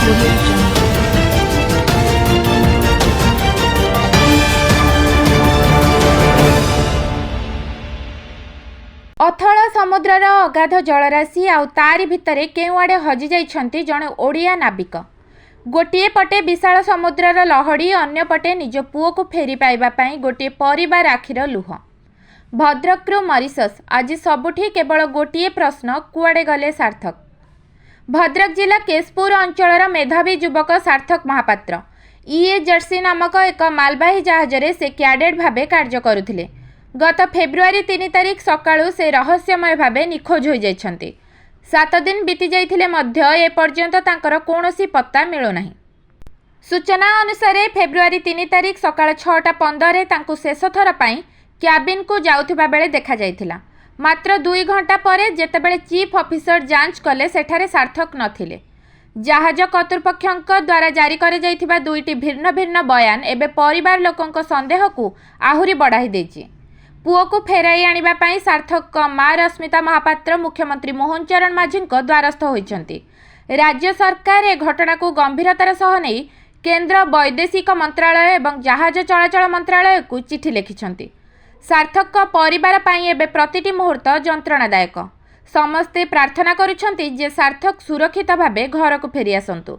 Audio Jungle. अथल समुद्रर अगाध जलराशि आउ तारि भितरे केउआड़े हजि जाइछन्ति जणे ओडिया नाविक। गोटिए पटे विशाल समुद्रर लहड़ी, अन्य पटे निज पुओ को फेरी पाइबा पई गोटिए परिवार आखिर लुह। भद्रकरू मरीशस आज सबुठी केवल गोटिए प्रश्न, कुआड़े गले सार्थक। भद्रक जिला केशपुर अंचलर मेधावी युवक सार्थक महापात्र ईए जर्सी नामक एक मालबाही जहाजरे से क्याडेट भावे कार्य करुथिले। गत फेब्रुआरी 3 तारिख सकाळू से रहस्यमय भावे निखोज हो जाइछन्ति। 7 दिन बीती जाइथिले मध्य ए पर्यंत तांकर कोनोसी पत्ता मिलुनाही। सूचना अनुसार फेब्रुआरी 3 तारिख सकाळ 6:15 रे तांकु शेष थर पई क्याबिन को जाउथिबा बेले देखा जाइथिला। मात्र 2 घंटा परे जेतेबेले चीफ ऑफिसर जांच कले सेठारे सार्थक नथिले। जहाज कर्तृपक्षक द्वारा जारी करे जाइथिबा दुईटी भिन्न भिन्न बयान एबे परिवार लोकंक संदेह को आहुरी बढ़ाई देछि। पुओ को फेराई आनिबा पई सार्थक मां रश्मिता महापात्र मुख्यमंत्री मोहन चरण माझीक द्वारस्थ होइछन्ति। राज्य सरकार ए घटना को गंभीरतार सह नै केंद्र वैदेशिक मंत्रालय एवं जहाज चलाचल मंत्रालय को चिठी लिखिछन्ति। सार्थक परिवार पई एबे प्रतिटी मुहूर्त जंत्रणादायक। समस्ते प्रार्थना करुछन्ति जे सार्थक सुरक्षित भावे घर को फेरी आसन्तु।